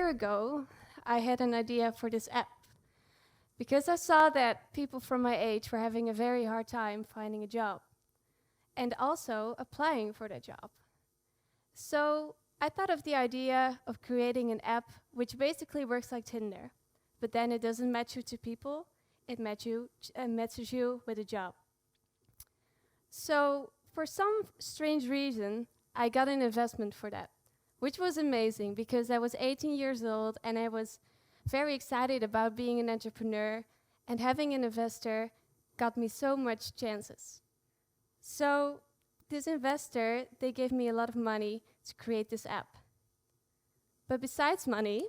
year ago, I had an idea for this app because I saw that people from my age were having a very hard time finding a job and also applying for that job. So I thought of the idea of creating an app which basically works like Tinder, but then it doesn't match you to people, it matches you with a job. So for some strange reason, I got an investment for that, which was amazing because I was 18 years old and I was very excited about being an entrepreneur, and having an investor got me so much chances. So this investor, they gave me a lot of money to create this app. But besides money,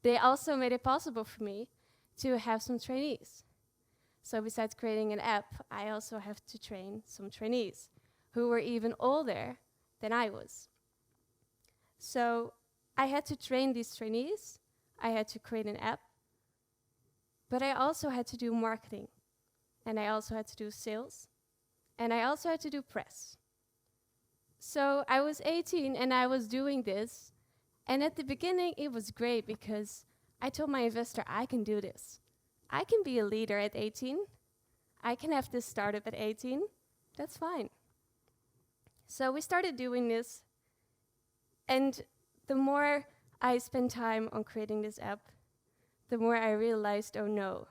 they also made it possible for me to have some trainees. So besides creating an app, I also have to train some trainees who were even older than I was. So I had to train these trainees, I had to create an app, but I also had to do marketing, and I also had to do sales, and I also had to do press. So I was 18 and I was doing this, and at the beginning it was great because I told my investor, I can do this. I can be a leader at 18. I can have this startup at 18. That's fine. So we started doing this, and the more I spent time on creating this app, the more I realized, oh no,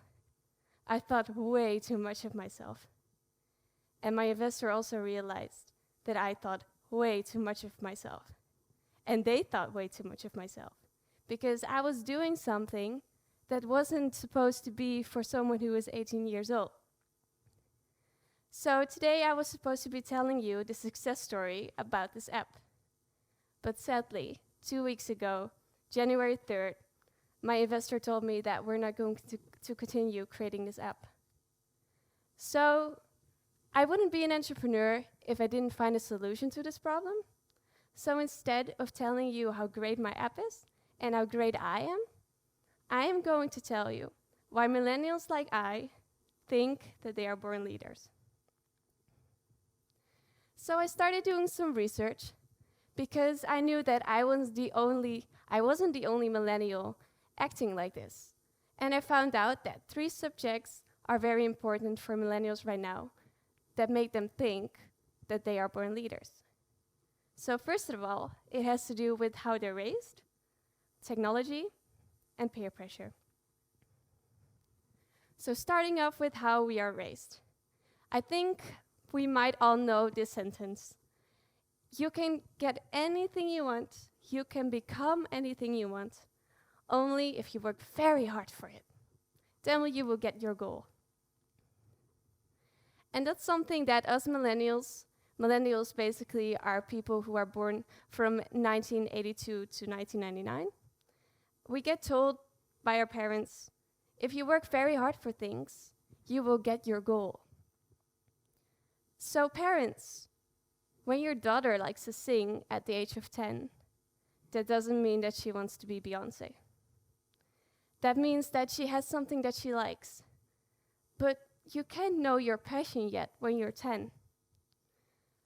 I thought way too much of myself. And my investor also realized that I thought way too much of myself. And they thought way too much of myself because I was doing something that wasn't supposed to be for someone who was 18 years old. So today I was supposed to be telling you the success story about this app. But sadly, 2 weeks ago, January 3rd, my investor told me that we're not going to continue creating this app. So I wouldn't be an entrepreneur if I didn't find a solution to this problem. So instead of telling you how great my app is and how great I am going to tell you why millennials like I think that they are born leaders. So I started doing some research because I knew that I wasn't the only millennial acting like this. And I found out that 3 subjects are very important for millennials right now that make them think that they are born leaders. So first of all, it has to do with how they're raised, technology, and peer pressure. So starting off with how we are raised. I think we might all know this sentence. You can get anything you want, you can become anything you want, only if you work very hard for it. Then you will get your goal. And that's something that us millennials basically are people who are born from 1982 to 1999. We get told by our parents, if you work very hard for things, you will get your goal. So parents, when your daughter likes to sing at the age of 10, that doesn't mean that she wants to be Beyoncé. That means that she has something that she likes. But you can't know your passion yet when you're 10.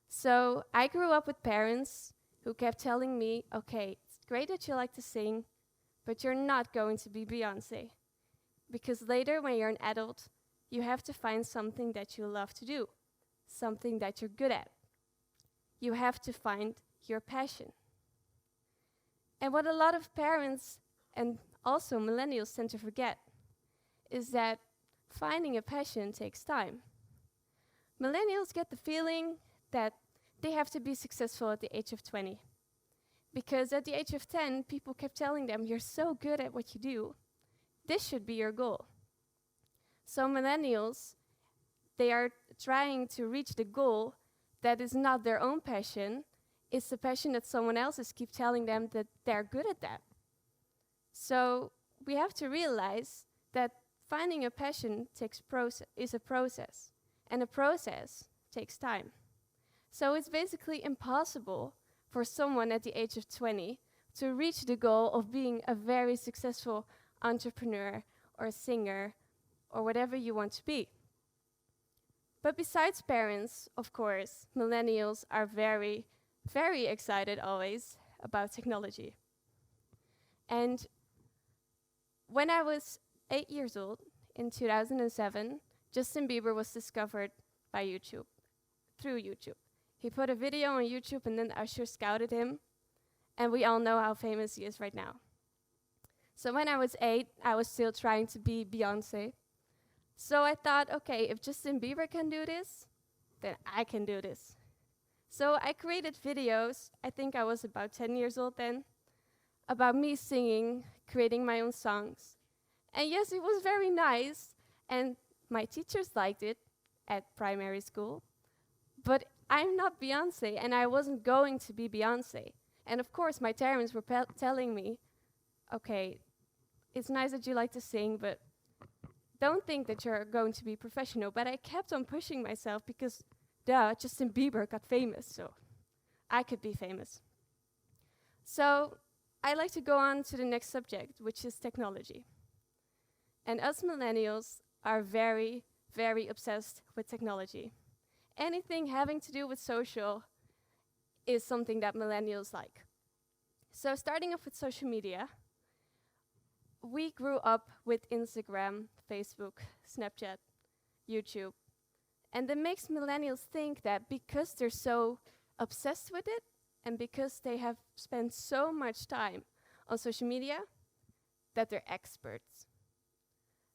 So I grew up with parents who kept telling me, okay, it's great that you like to sing, but you're not going to be Beyoncé. Because later when you're an adult, you have to find something that you love to do, something that you're good at. You have to find your passion. And what a lot of parents and also millennials tend to forget is that finding a passion takes time. Millennials get the feeling that they have to be successful at the age of 20. Because at the age of 10, people kept telling them, you're so good at what you do, this should be your goal. So millennials, they are trying to reach the goal that is not their own passion, it's the passion that someone else keep telling them that they're good at that. So we have to realize that finding a passion is a process, and a process takes time. So it's basically impossible for someone at the age of 20 to reach the goal of being a very successful entrepreneur or singer or whatever you want to be. But besides parents, of course, millennials are very, very excited always about technology. And when I was 8 years old, in 2007, Justin Bieber was discovered by YouTube, through YouTube. He put a video on YouTube and then Usher scouted him, and we all know how famous he is right now. So when I was 8, I was still trying to be Beyoncé. So I thought, okay, if Justin Bieber can do this, then I can do this. So I created videos, I think I was about 10 years old then, about me singing, creating my own songs. And yes, it was very nice, and my teachers liked it at primary school. But I'm not Beyoncé, and I wasn't going to be Beyoncé. And of course, my parents were telling me, okay, it's nice that you like to sing, but don't think that you're going to be professional. But I kept on pushing myself because, Justin Bieber got famous, so I could be famous. So I'd like to go on to the next subject, which is technology. And us millennials are very, very obsessed with technology. Anything having to do with social is something that millennials like. So starting off with social media, we grew up with Instagram, Facebook, Snapchat, YouTube. And that makes millennials think that because they're so obsessed with it, and because they have spent so much time on social media, that they're experts.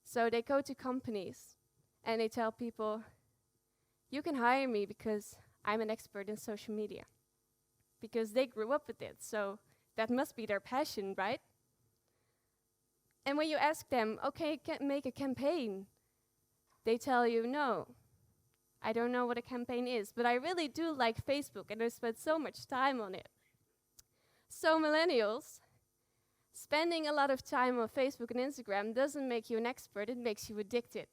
So they go to companies and they tell people, you can hire me because I'm an expert in social media. Because they grew up with it, so that must be their passion, right? And when you ask them, okay, make a campaign, they tell you, no, I don't know what a campaign is, but I really do like Facebook, and I spent so much time on it. So millennials, spending a lot of time on Facebook and Instagram doesn't make you an expert, it makes you addicted.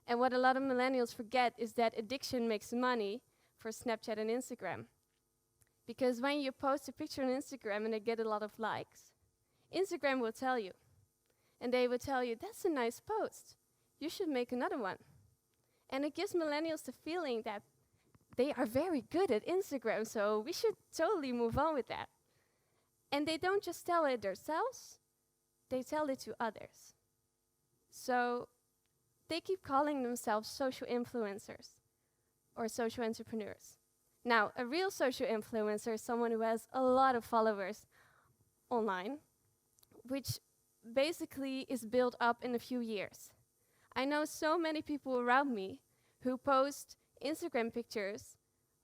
And what a lot of millennials forget is that addiction makes money for Snapchat and Instagram. Because when you post a picture on Instagram and they get a lot of likes, Instagram will tell you. And they will tell you, that's a nice post. You should make another one. And it gives millennials the feeling that they are very good at Instagram, so we should totally move on with that. And they don't just tell it themselves, they tell it to others. So they keep calling themselves social influencers or social entrepreneurs. Now, a real social influencer is someone who has a lot of followers online, which basically is built up in a few years. I know so many people around me who post Instagram pictures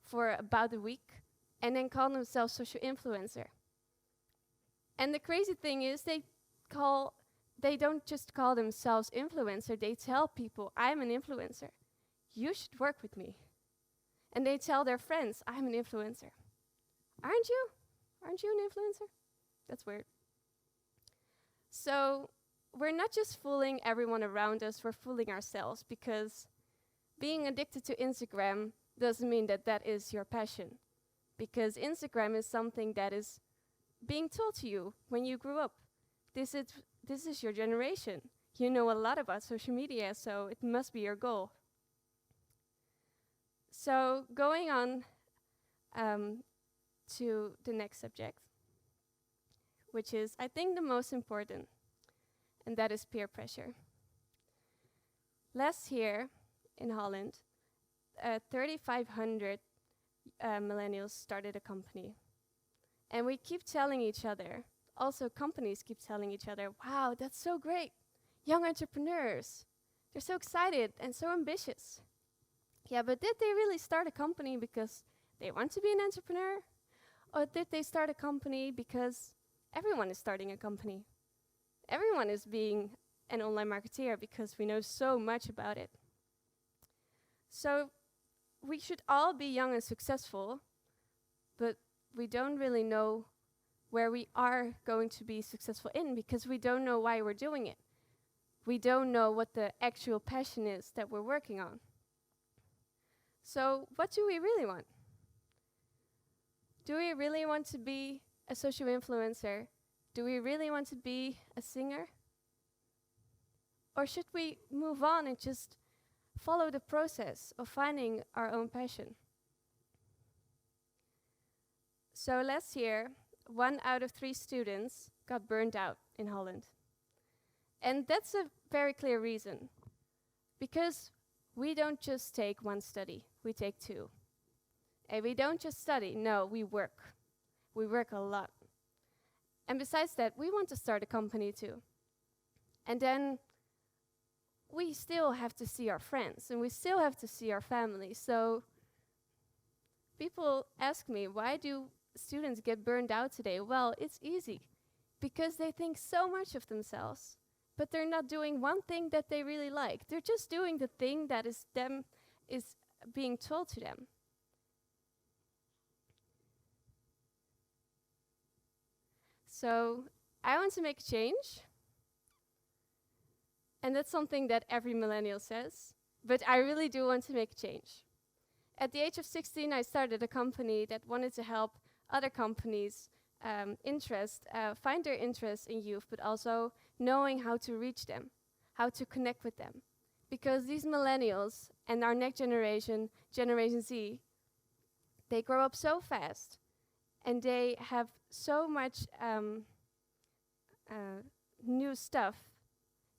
for about a week and then call themselves social influencer. And the crazy thing is they don't just call themselves influencer, they tell people, I'm an influencer. You should work with me. And they tell their friends, I'm an influencer. Aren't you? Aren't you an influencer? That's weird. So we're not just fooling everyone around us, we're fooling ourselves, because being addicted to Instagram doesn't mean that that is your passion. Because Instagram is something that is being told to you when you grew up. This is your generation. You know a lot about social media, so it must be your goal. So going on to the next subject, which is, I think, the most important, and that is peer pressure. Last year in Holland, 3,500 millennials started a company. And we keep telling each other, also companies keep telling each other, wow, that's so great. Young entrepreneurs, they're so excited and so ambitious. Yeah, but did they really start a company because they want to be an entrepreneur? Or did they start a company because everyone is starting a company? Everyone is being an online marketeer because we know so much about it. So we should all be young and successful, but we don't really know where we are going to be successful in because we don't know why we're doing it. We don't know what the actual passion is that we're working on. So what do we really want? Do we really want to be a social influencer? Do we really want to be a singer? Or should we move on and just follow the process of finding our own passion? So last year, 1 out of 3 students got burned out in Holland. And that's a very clear reason. Because we don't just take 1 study, we take 2. And we don't just study, no, we work. We work a lot. And besides that, we want to start a company too. And then we still have to see our friends, and we still have to see our family. So people ask me, why do students get burned out today? Well, it's easy, because they think so much of themselves, but they're not doing one thing that they really like. They're just doing the thing that is being told to them. So I want to make a change. And that's something that every millennial says. But I really do want to make a change. At the age of 16, I started a company that wanted to help other companies find their interest in youth, but also knowing how to reach them, how to connect with them. Because these millennials and our next generation, Generation Z, they grow up so fast, and they have so much new stuff.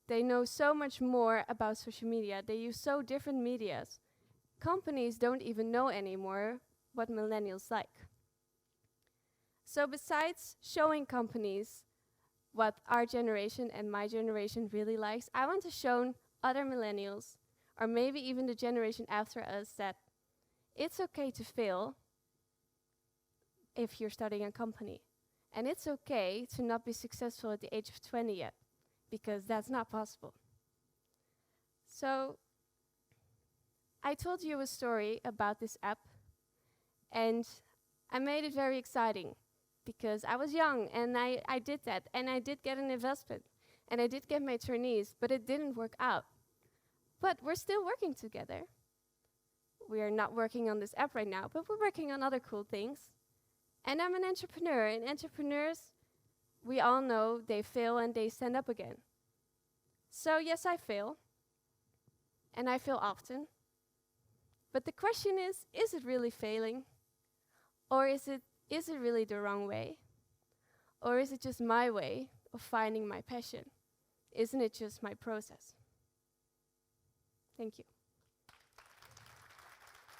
They know so much more about social media. They use so different medias. Companies don't even know anymore what millennials like. So besides showing companies what our generation and my generation really likes, I want to show other millennials, or maybe even the generation after us, that it's okay to fail if you're starting a company. And it's okay to not be successful at the age of 20 yet, because that's not possible. So I told you a story about this app, and I made it very exciting, because I was young, and I did that, and I did get an investment, and I did get my trainees, but it didn't work out. But we're still working together. We are not working on this app right now, but we're working on other cool things. And I'm an entrepreneur, and entrepreneurs, we all know they fail and they stand up again. So yes, I fail, and I fail often. But the question is it really failing? Or is it really the wrong way? Or is it just my way of finding my passion? Isn't it just my process? Thank you.